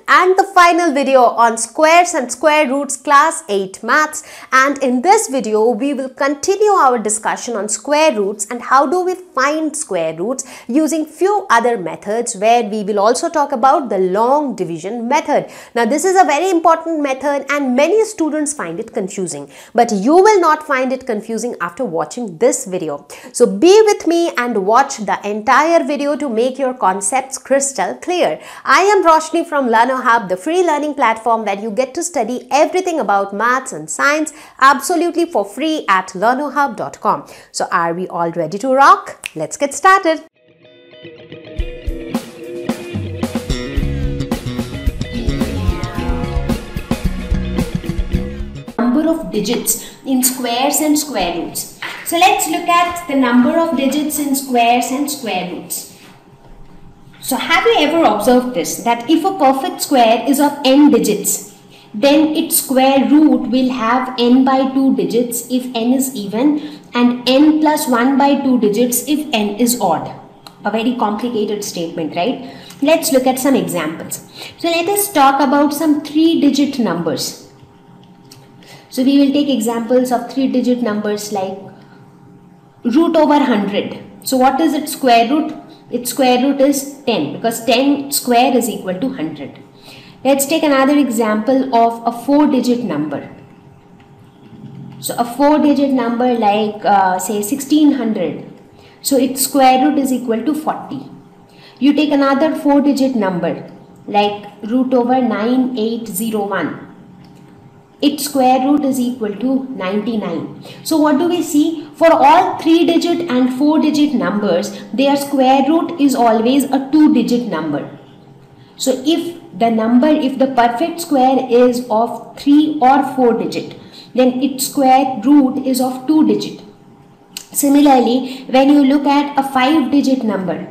and the final video on squares and square roots class 8 maths, and in this video we will continue our discussion on square roots and how do we find square roots using few other methods, where we will also talk about the long division method. Now this is a very important method and many students find it confusing, but you will not find it confusing after watching this video. So be with me and watch the entire video to make your concepts crystal clear. I am Roshni from Learner Hub, the free learning platform where you get to study everything about maths and science absolutely for free at learnerhub.com. So are we all ready to rock? Let's get started. Number of digits in squares and square roots. So let's look at the number of digits in squares and square roots. So have you ever observed this, that if a perfect square is of n digits, then its square root will have n by 2 digits if n is even and n plus 1 by 2 digits if n is odd. A very complicated statement, right? Let's look at some examples. So let us talk about some 3-digit numbers. So we will take examples of 3-digit numbers like root over 100. So what is its square root? Its square root is 10 because 10 square is equal to 100. Let's take another example of a 4-digit number. So a 4-digit number like say 1600. So its square root is equal to 40. You take another 4-digit number like root over 9801. Its square root is equal to 99. So what do we see? For all 3-digit and 4-digit numbers, their square root is always a 2-digit number. So if the perfect square is of 3 or 4 digit, then its square root is of 2 digit. Similarly, when you look at a 5-digit number,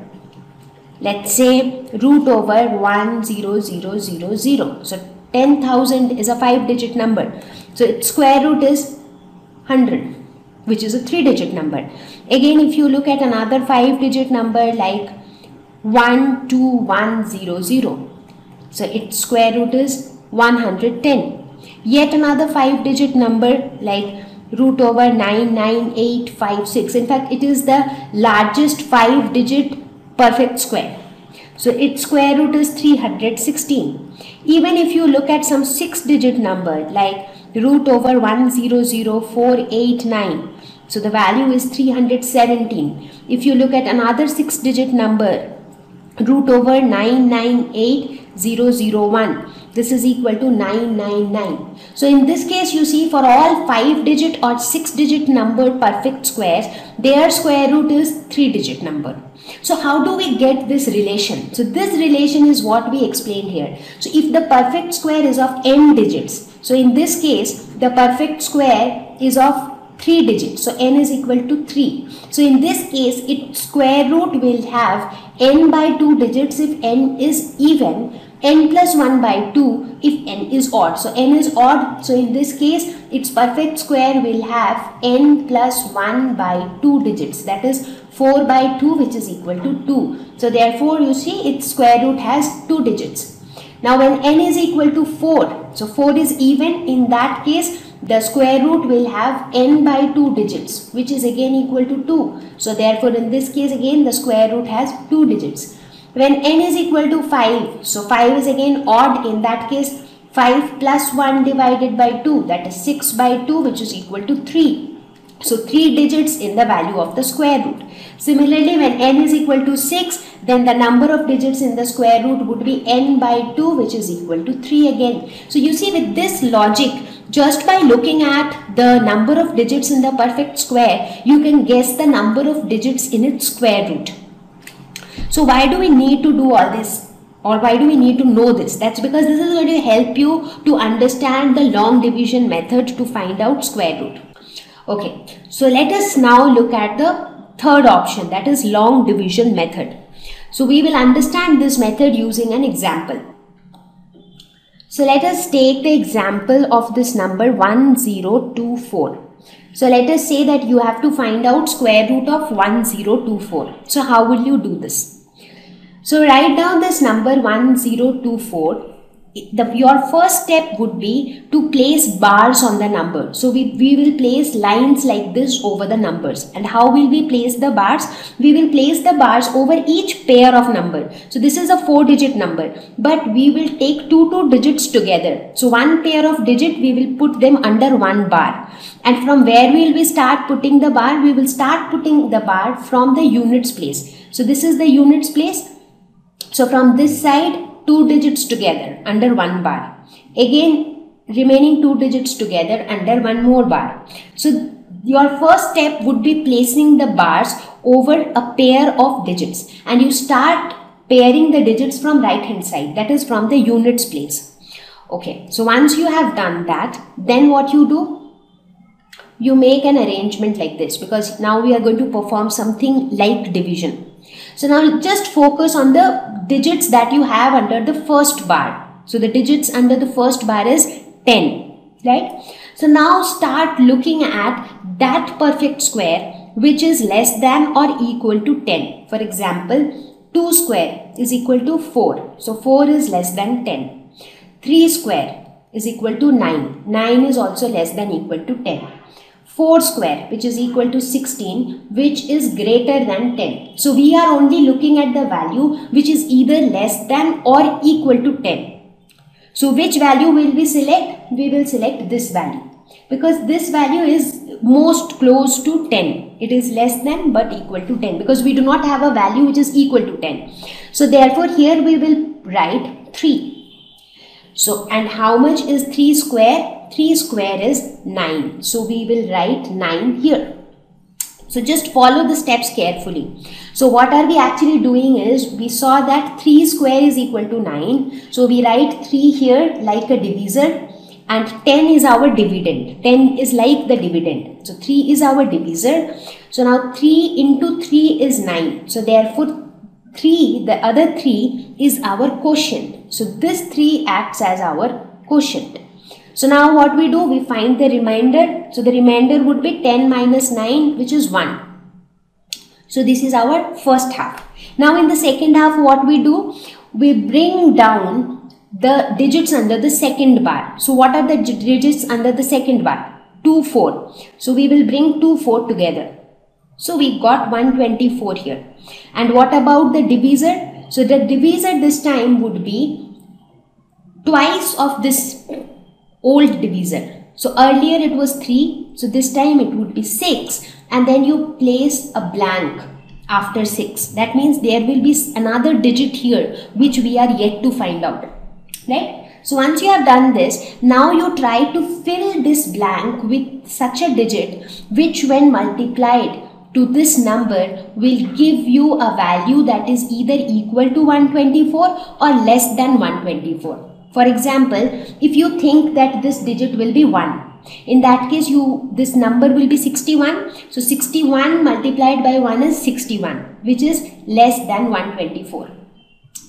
let's say root over 10000. So 10,000 is a 5-digit number. So its square root is 100, which is a 3-digit number. Again, if you look at another 5-digit number like 12100, so its square root is 110. Yet another 5-digit number like root over 99856. In fact, it is the largest 5-digit perfect square. So its square root is 316. Even if you look at some 6-digit number like root over 100489, so the value is 317. If you look at another 6-digit number, root over 998001, this is equal to 999. So in this case, you see, for all 5-digit or 6-digit number perfect squares, their square root is 3-digit number. So how do we get this relation? So this relation is what we explained here. So if the perfect square is of n digits, so in this case, the perfect square is of 3 digits. So n is equal to 3. So in this case, its square root will have n by 2 digits if n is even, n plus 1 by 2 if n is odd. So n is odd. So in this case, its perfect square will have n plus 1 by 2 digits. That is 4 by 2, which is equal to 2. So therefore, you see, its square root has 2 digits. Now when n is equal to 4, so 4 is even, in that case, the square root will have n by 2 digits, which is again equal to 2. So therefore, in this case, again, the square root has 2 digits. When n is equal to 5, so 5 is again odd, in that case, 5 plus 1 divided by 2, that is 6 by 2, which is equal to 3. So 3 digits in the value of the square root. Similarly, when n is equal to 6, then the number of digits in the square root would be n by 2, which is equal to 3 again. So you see, with this logic, just by looking at the number of digits in the perfect square, you can guess the number of digits in its square root. So why do we need to do all this? Or why do we need to know this? That's because this is going to help you to understand the long division method to find out square root. Okay, so let us now look at the third option, that is long division method. So we will understand this method using an example. So let us take the example of this number 1024. So let us say that you have to find out square root of 1024. So how will you do this? So write down this number 1024 your first step would be to place bars on the number. So we will place lines like this over the numbers. And how will we place the bars? We will place the bars over each pair of number. So this is a 4-digit number, but we will take two digits together. So one pair of digit, we will put them under one bar. And from where will we start putting the bar? We will start putting the bar from the units place. So this is the units place. So from this side, 2 digits together under one bar. Again, remaining 2 digits together under one more bar. So your first step would be placing the bars over a pair of digits, and you start pairing the digits from right hand side, that is from the units place. Okay, so once you have done that, then what you do? You make an arrangement like this, because now we are going to perform something like division. So now just focus on the digits that you have under the first bar. So the digits under the first bar is 10, right? So now start looking at that perfect square which is less than or equal to 10. For example, 2 square is equal to 4. So 4 is less than 10. 3 square is equal to 9. 9 is also less than equal to 10. 4 square, which is equal to 16, which is greater than 10. So we are only looking at the value which is either less than or equal to 10. So which value will we select? We will select this value, because this value is most close to 10. It is less than but equal to 10, because we do not have a value which is equal to 10. So therefore here we will write 3. So, and how much is 3 square? 3 square is 9. So we will write 9 here. So just follow the steps carefully. So what are we actually doing is, we saw that 3 square is equal to 9. So we write 3 here like a divisor, and 10 is our dividend. 10 is like the dividend. So 3 is our divisor. So now 3 into 3 is 9. So therefore 3, the other 3 is our quotient. So this 3 acts as our quotient. So now what we do? We find the remainder. So the remainder would be 10 minus 9, which is 1. So this is our first half. Now in the second half, what we do? We bring down the digits under the second bar. So what are the digits under the second bar? 2, 4. So we will bring 2, 4 together. So we got 124 here. And what about the divisor? So the divisor this time would be twice of this old divisor. So earlier it was 3. So this time it would be 6. And then you place a blank after 6. That means there will be another digit here which we are yet to find out. Right? So once you have done this, now you try to fill this blank with such a digit which when multiplied to this number will give you a value that is either equal to 124 or less than 124. For example, if you think that this digit will be 1, in that case this number will be 61. So 61 multiplied by 1 is 61, which is less than 124.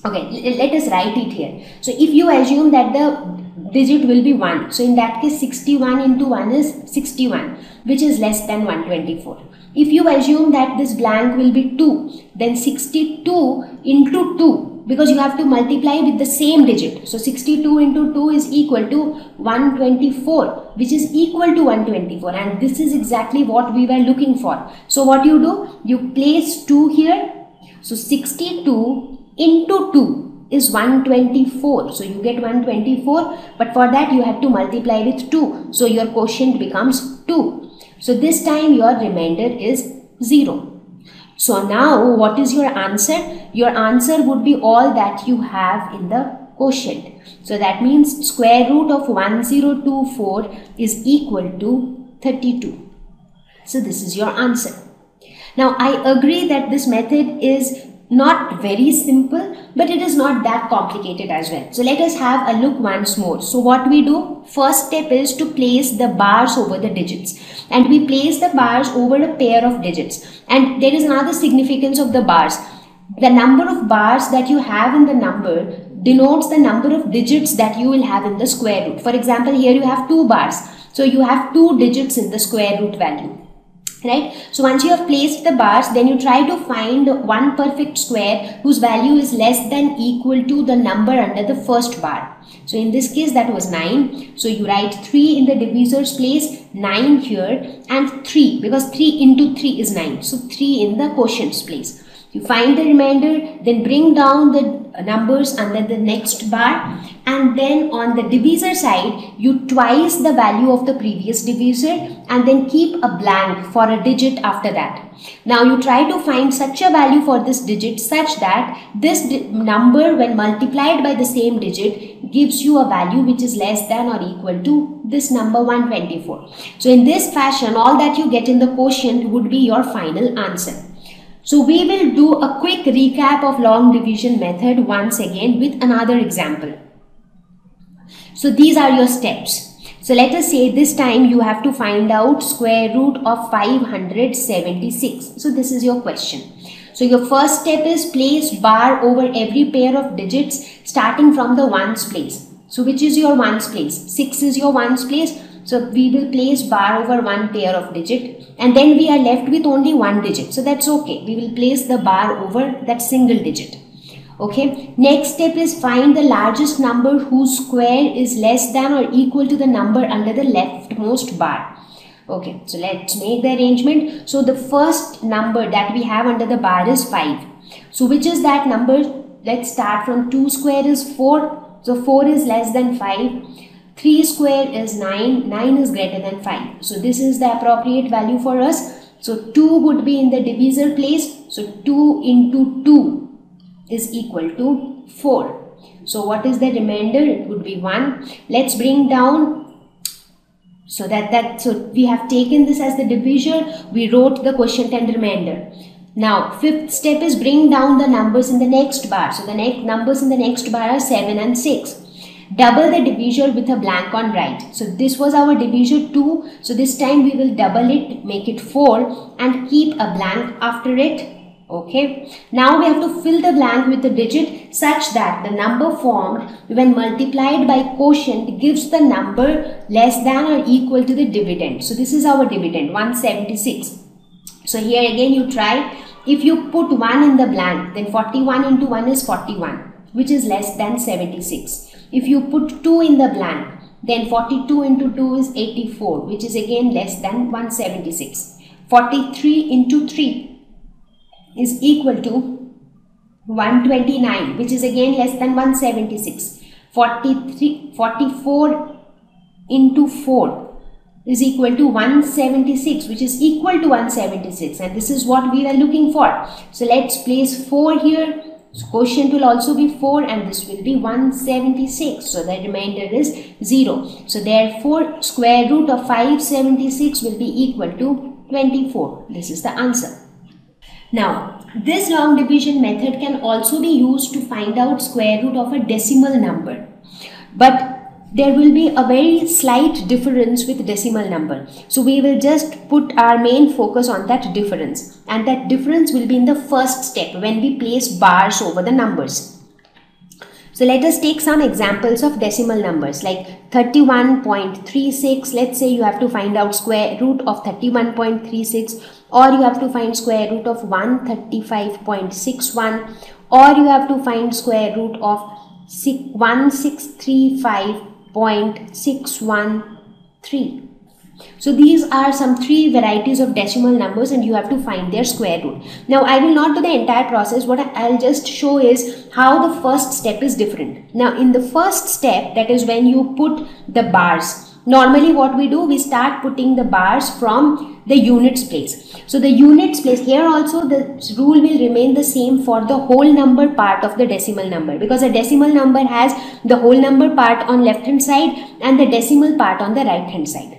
Okay, let us write it here. So if you assume that the digit will be 1, so in that case 61 into 1 is 61, which is less than 124. If you assume that this blank will be 2, then 62 into 2, because you have to multiply with the same digit. So 62 into 2 is equal to 124, which is equal to 124, and this is exactly what we were looking for. So what you do? You place 2 here. So 62 into 2 is 124. So you get 124, but for that you have to multiply with 2. So your quotient becomes 2. So this time your remainder is 0. So now what is your answer? Your answer would be all that you have in the quotient. So that means square root of 1024 is equal to 32. So this is your answer. Now I agree that this method is not very simple, but it is not that complicated as well. So let us have a look once more. So what we do? First step is to place the bars over the digits, and we place the bars over a pair of digits. And there is another significance of the bars. The number of bars that you have in the number denotes the number of digits that you will have in the square root. For example, here you have 2 bars. So you have 2 digits in the square root value. right? So once you have placed the bars, then you try to find one perfect square whose value is less than equal to the number under the first bar. So in this case that was 9. So you write 3 in the divisor's place, 9 here, and 3, because 3 into 3 is 9. So 3 in the quotient's place. You find the remainder, then bring down the numbers under the next bar, and then on the divisor side you twice the value of the previous divisor and then keep a blank for a digit after that. Now you try to find such a value for this digit such that this number when multiplied by the same digit gives you a value which is less than or equal to this number 124. So in this fashion, all that you get in the quotient would be your final answer. So we will do a quick recap of long division method once again with another example. So these are your steps. So let us say this time you have to find out square root of 576. So this is your question. So your first step is place bar over every pair of digits starting from the ones place. So which is your ones place? 6 is your ones place. So we will place bar over one pair of digit, and then we are left with only one digit. So that's okay. We will place the bar over that single digit. Okay. Next step is find the largest number whose square is less than or equal to the number under the leftmost bar. Okay. So let's make the arrangement. So the first number that we have under the bar is 5. So which is that number? Let's start from 2 square is 4. So 4 is less than 5. 3 square is 9, 9 is greater than 5. So this is the appropriate value for us. So 2 would be in the divisor place. So 2 into 2 is equal to 4. So what is the remainder? It would be 1. Let's bring down, so so we have taken this as the divisor, we wrote the quotient and remainder. Now fifth step is bring down the numbers in the next bar. So the numbers in the next bar are 7 and 6. Double the divisor with a blank on right. So this was our divisor 2. So this time we will double it, make it 4 and keep a blank after it. Okay. Now we have to fill the blank with a digit such that the number formed when multiplied by quotient gives the number less than or equal to the dividend. So this is our dividend 176. So here again you try. If you put 1 in the blank, then 41 into 1 is 41, which is less than 76. If you put 2 in the blank, then 42 into 2 is 84, which is again less than 176. 43 into 3 is equal to 129, which is again less than 176. 44 into 4 is equal to 176, which is equal to 176, and this is what we were looking for. So let's place 4 here. So quotient will also be 4 and this will be 176. So the remainder is 0. So therefore square root of 576 will be equal to 24. This is the answer. Now this long division method can also be used to find out square root of a decimal number. But there will be a very slight difference with decimal number. So we will just put our main focus on that difference, and that difference will be in the first step when we place bars over the numbers. So let us take some examples of decimal numbers like 31.36. Let's say you have to find out square root of 31.36, or you have to find square root of 135.61, or you have to find square root of 1635.613. So these are some 3 varieties of decimal numbers and you have to find their square root. Now I will not do the entire process. What I'll just show is how the first step is different. Now in the first step, that is when you put the bars. Normally what we do, we start putting the bars from the units place. So the units place, here also the rule will remain the same for the whole number part of the decimal number, because a decimal number has the whole number part on left hand side and the decimal part on the right hand side.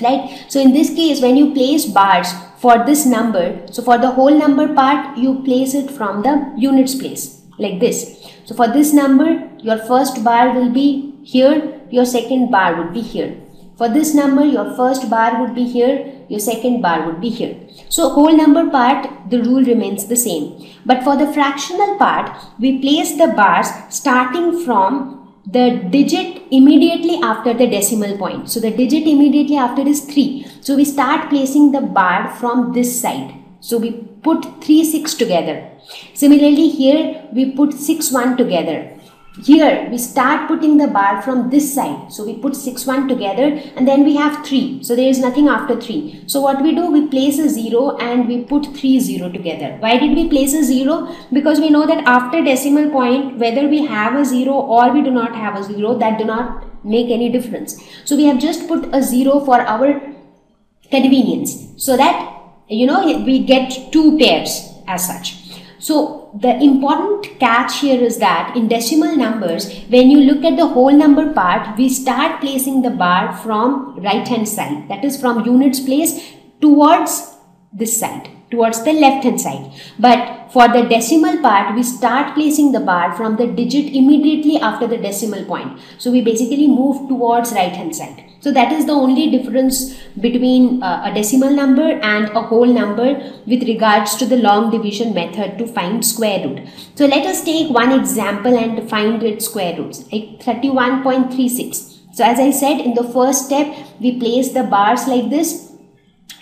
Right? So in this case, when you place bars for this number, so for the whole number part, you place it from the units place like this. So for this number, your first bar will be here, your second bar would be here. For this number, your first bar would be here, your second bar would be here. So whole number part, the rule remains the same. But for the fractional part, we place the bars starting from the digit immediately after the decimal point. So the digit immediately after is 3. So we start placing the bar from this side. So we put 3 6 together. Similarly here we put 6 1 together. Here we start putting the bar from this side. So we put 6 1 together and then we have 3. So there is nothing after 3. So what we do, we place a 0 and we put 3 0 together. Why did we place a 0? Because we know that after decimal point, whether we have a 0 or we do not have a 0, that do not make any difference. So we have just put a 0 for our convenience, so that we get 2 pairs as such. So the important catch here is that in decimal numbers, when you look at the whole number part, we start placing the bar from right hand side, that is from units place towards this side, towards the left hand side. But for the decimal part, we start placing the bar from the digit immediately after the decimal point. So we basically move towards right hand side. So that is the only difference between a decimal number and a whole number with regards to the long division method to find square root. So let us take one example and find its square roots, like 31.36. So as I said, in the first step, we place the bars like this.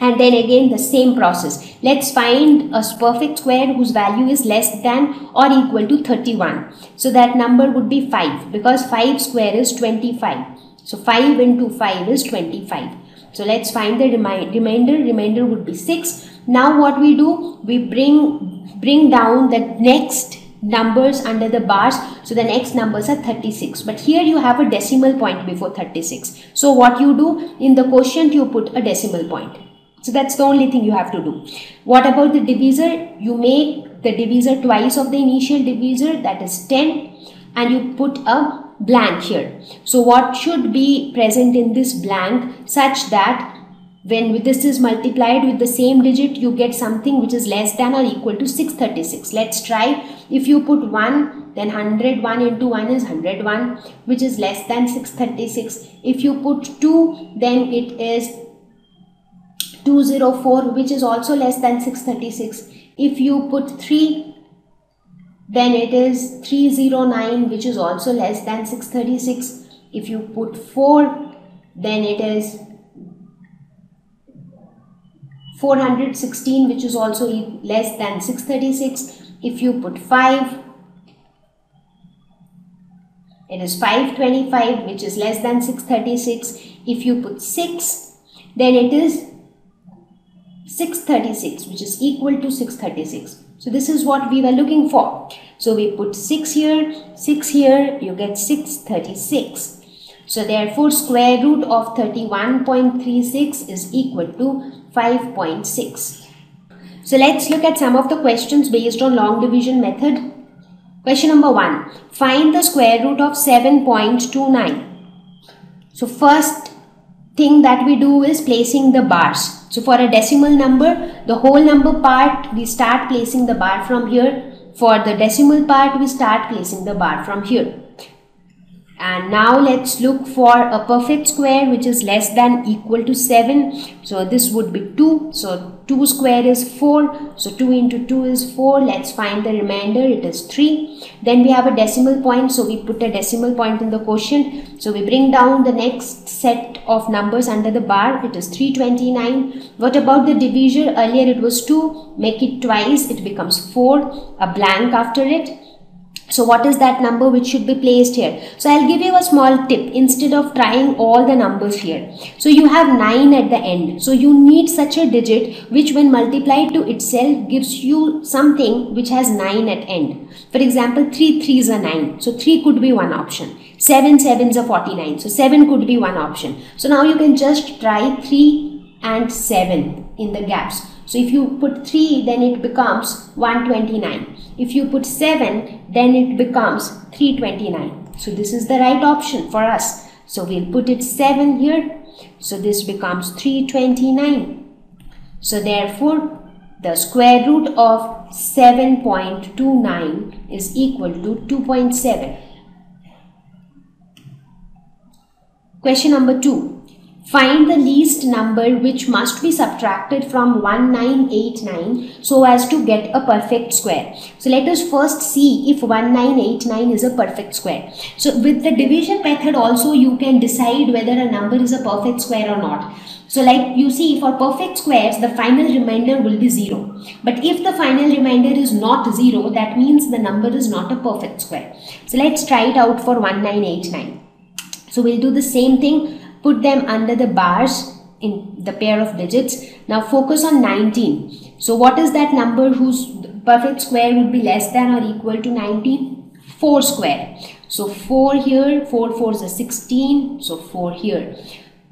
And then again the same process. Let's find a perfect square whose value is less than or equal to 31. So that number would be 5, because 5 square is 25. So 5 into 5 is 25. So let's find the remainder. Remainder would be 6. Now what we do, we bring down the next numbers under the bars. So the next numbers are 36. But here you have a decimal point before 36. So what you do, in the quotient you put a decimal point. So that's the only thing you have to do. What about the divisor? You make the divisor twice of the initial divisor, that is 10, and you put a blank here. So what should be present in this blank, such that when this is multiplied with the same digit, you get something which is less than or equal to 636. Let's try. If you put 1, then 101 into 1 is 101, which is less than 636. If you put 2, then it is 204, which is also less than 636. If you put 3, then it is 309, which is also less than 636. If you put 4, then it is 416, which is also less than 636. If you put 5, it is 525, which is less than 636. If you put 6, then it is 636, which is equal to 636. So this is what we were looking for. So we put 6 here, 6 here, you get 636. So therefore square root of 31.36 is equal to 5.6. So let's look at some of the questions based on long division method. Question number 1. Find the square root of 7.29. So first thing that we do is placing the bars. So for a decimal number, the whole number part, we start placing the bar from here. For the decimal part, we start placing the bar from here. And now let's look for a perfect square which is less than equal to 7. So this would be 2. So 2 square is 4. So 2 into 2 is 4. Let's find the remainder. It is 3. Then we have a decimal point. So we put a decimal point in the quotient. So we bring down the next set of numbers under the bar. It is 329. What about the divisor? Earlier it was 2. Make it twice. It becomes 4. A blank after it. So what is that number which should be placed here? So I'll give you a small tip instead of trying all the numbers here. So you have 9 at the end. So you need such a digit which when multiplied to itself gives you something which has 9 at end. For example, 3 3s are 9. So 3 could be one option. 7 7s are 49. So 7 could be one option. So now you can just try 3 and 7 in the gaps. So if you put 3, then it becomes 129. If you put 7, then it becomes 329. So this is the right option for us. So we'll put it 7 here. So this becomes 329. So therefore, the square root of 7.29 is equal to 2.7. Question number 2. Find the least number which must be subtracted from 1989 so as to get a perfect square. So let us first see if 1989 is a perfect square. So with the division method also you can decide whether a number is a perfect square or not. So like you see, for perfect squares the final remainder will be 0. But if the final remainder is not 0, that means the number is not a perfect square. So let's try it out for 1989. So we'll do the same thing. Put them under the bars in the pair of digits. Now focus on 19. So what is that number whose perfect square would be less than or equal to 19? 4 square. So 4 here, 4 4s are 16, so 4 here.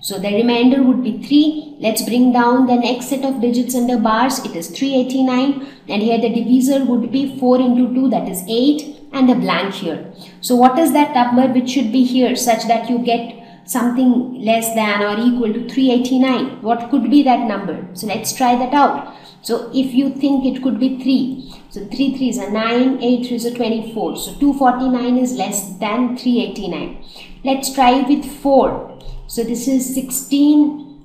So the remainder would be 3. Let's bring down the next set of digits under bars. It is 389, and here the divisor would be 4 into 2, that is 8, and a blank here. So what is that number which should be here such that you get something less than or equal to 389? What could be that number? So let's try that out. So if you think it could be 3, so 3 3s are 9, 8 3s are 24. So 249 is less than 389. Let's try with 4. So this is 16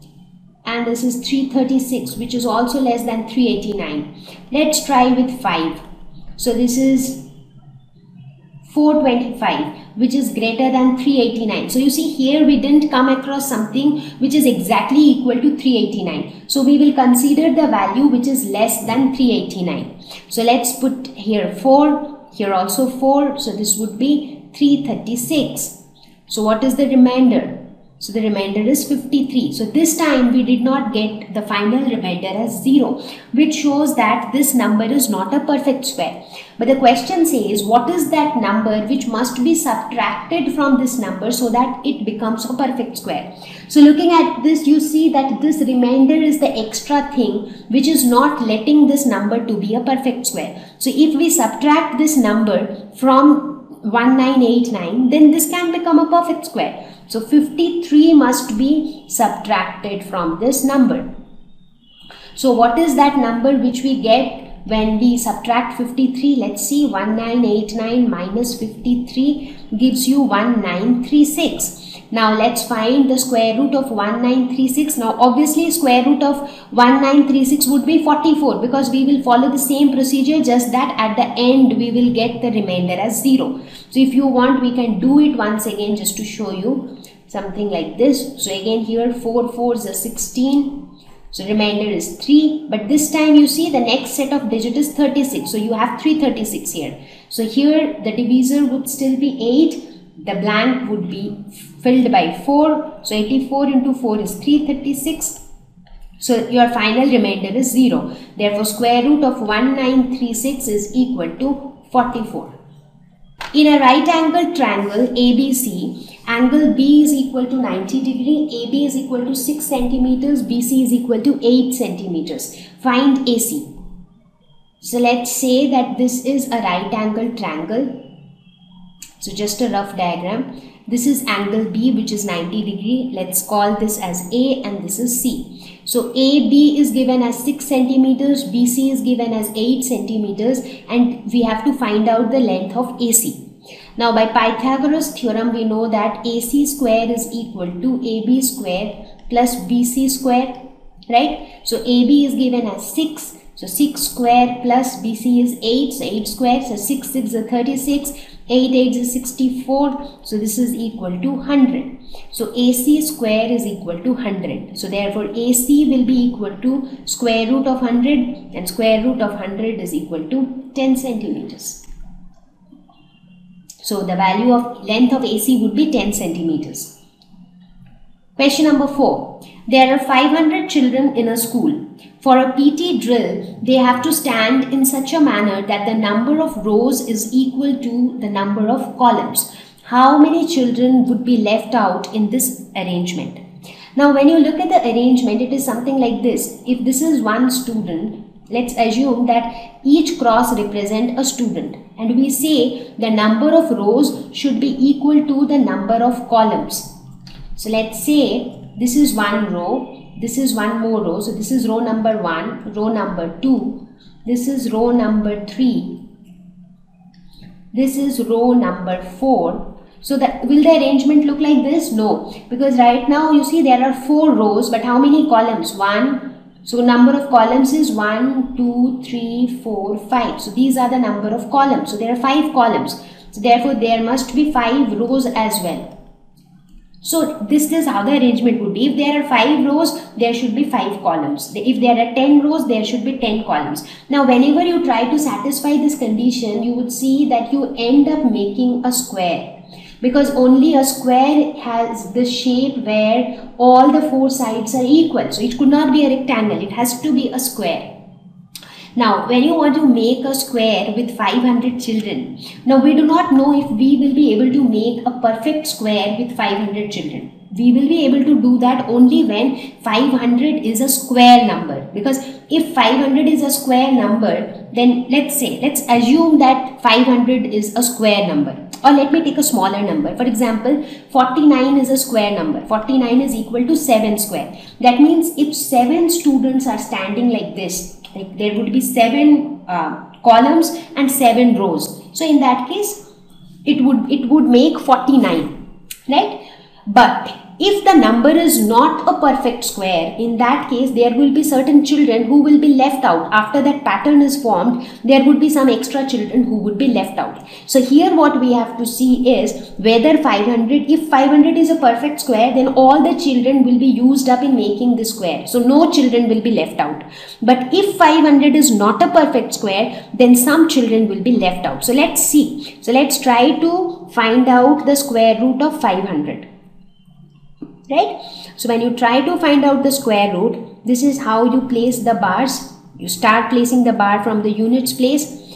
and this is 336, which is also less than 389. Let's try with 5. So this is 425, which is greater than 389. So you see here we didn't come across something which is exactly equal to 389. So we will consider the value which is less than 389. So let's put here 4, here also 4. So this would be 336. So what is the remainder? So the remainder is 53. So this time we did not get the final remainder as 0, which shows that this number is not a perfect square. But the question says, what is that number which must be subtracted from this number so that it becomes a perfect square? So looking at this, you see that this remainder is the extra thing which is not letting this number to be a perfect square. So if we subtract this number from 1989, then this can become a perfect square. So 53 must be subtracted from this number. So what is that number which we get when we subtract 53? Let's see, 1989 minus 53 gives you 1936. Now let's find the square root of 1936. Now obviously square root of 1936 would be 44, because we will follow the same procedure, just that at the end we will get the remainder as 0. So if you want, we can do it once again just to show you something like this. So again here 4 4s are 16. So remainder is 3, but this time you see the next set of digit is 36. So you have 336 here. So here the divisor would still be 8. The blank would be filled by 4. So 84 into 4 is 336. So your final remainder is 0. Therefore square root of 1936 is equal to 44. In a right angled triangle ABC, angle B is equal to 90 degree, AB is equal to 6 centimeters, BC is equal to 8 centimeters. Find AC. So let's say that this is a right angled triangle. So just a rough diagram. This is angle B, which is 90 degree. Let's call this as A and this is C. So AB is given as 6 centimeters, BC is given as 8 centimeters, and we have to find out the length of AC. Now by Pythagoras theorem we know that AC square is equal to AB square plus BC square, right? So AB is given as 6. So 6 square plus BC is 8. So 8 square. So 6 6 is 36. 8 8 is 64. So this is equal to 100. So AC square is equal to 100. So therefore AC will be equal to square root of 100, and square root of 100 is equal to 10 centimeters. So the value of length of AC would be 10 centimeters. Question number 4. There are 500 children in a school. For a PT drill, they have to stand in such a manner that the number of rows is equal to the number of columns. How many children would be left out in this arrangement? Now when you look at the arrangement, it is something like this. If this is one student, let's assume that each cross represents a student, and we say the number of rows should be equal to the number of columns. So let's say this is one row, this is one more row. So this is row number 1, row number 2, this is row number 3, this is row number 4. So that will the arrangement look like this? No, because right now you see there are 4 rows, but how many columns? 1. So number of columns is 1, 2, 3, 4, 5. So these are the number of columns. So there are 5 columns. So therefore there must be 5 rows as well. So this is how the arrangement would be. If there are 5 rows, there should be 5 columns. If there are 10 rows, there should be 10 columns. Now whenever you try to satisfy this condition, you would see that you end up making a square. Because only a square has the shape where all the 4 sides are equal. So it could not be a rectangle, it has to be a square. Now, when you want to make a square with 500 children, now we do not know if we will be able to make a perfect square with 500 children. We will be able to do that only when 500 is a square number. Because if 500 is a square number, then let's assume that 500 is a square number. Or let me take a smaller number. For example, 49 is a square number. 49 is equal to 7 square. That means if 7 students are standing like this, like there would be 7 columns and 7 rows. So in that case, it would make 49, right? But if the number is not a perfect square, in that case there will be certain children who will be left out. After that pattern is formed, there would be some extra children who would be left out. So here what we have to see is whether 500, if 500 is a perfect square, then all the children will be used up in making the square. So no children will be left out. But if 500 is not a perfect square, then some children will be left out. So let's see. So let's try to find out the square root of 500. Right? So when you try to find out the square root, this is how you place the bars. You start placing the bar from the units place.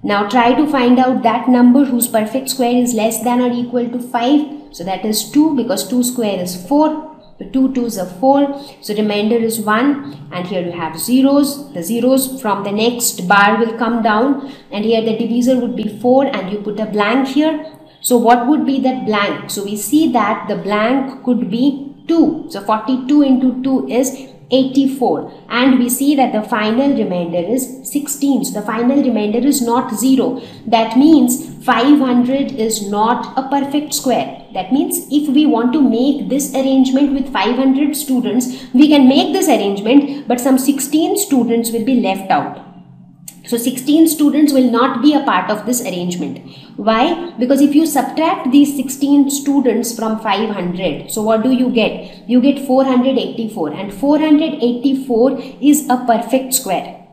Now try to find out that number whose perfect square is less than or equal to 5. So that is 2, because 2 square is 4. So 2 2s are 4. So remainder is 1. And here you have zeros. The zeros from the next bar will come down. And here the divisor would be 4, and you put a blank here. So what would be that blank? So we see that the blank could be 2. So 42 into 2 is 84. And we see that the final remainder is 16. So the final remainder is not 0. That means 500 is not a perfect square. That means if we want to make this arrangement with 500 students, we can make this arrangement, but some 16 students will be left out. So 16 students will not be a part of this arrangement. Why? Because if you subtract these 16 students from 500, so what do you get? You get 484, and 484 is a perfect square.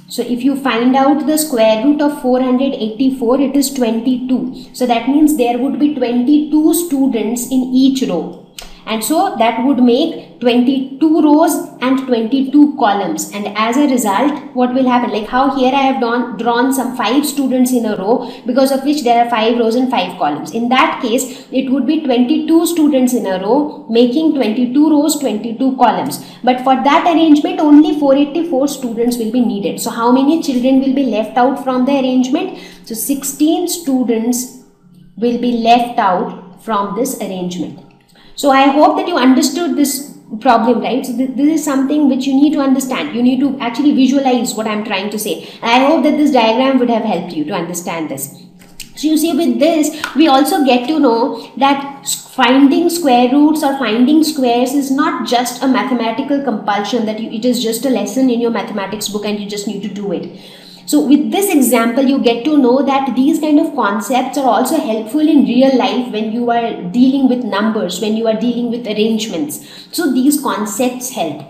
So if you find out the square root of 484, it is 22. So that means there would be 22 students in each row. And so that would make 22 rows and 22 columns. And as a result, what will happen? Like how here I have drawn some 5 students in a row, because of which there are 5 rows and 5 columns. In that case, it would be 22 students in a row, making 22 rows, 22 columns. But for that arrangement, only 484 students will be needed. So how many children will be left out from the arrangement? So 16 students will be left out from this arrangement. So I hope that you understood this problem, right? So this is something which you need to understand. You need to actually visualize what I'm trying to say. And I hope that this diagram would have helped you to understand this. So you see, with this, we also get to know that finding square roots or finding squares is not just a mathematical compulsion, that it is just a lesson in your mathematics book and you just need to do it. So with this example, you get to know that these kind of concepts are also helpful in real life when you are dealing with numbers, when you are dealing with arrangements. So these concepts help.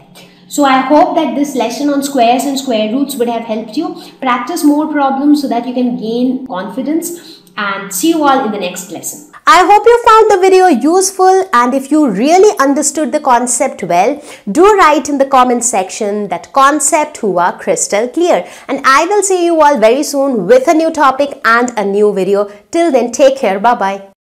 So I hope that this lesson on squares and square roots would have helped you. Practice more problems so that you can gain confidence, and see you all in the next lesson. I hope you found the video useful, and if you really understood the concept well, do write in the comment section that concept hua crystal clear. And I will see you all very soon with a new topic and a new video. Till then, take care. Bye-bye.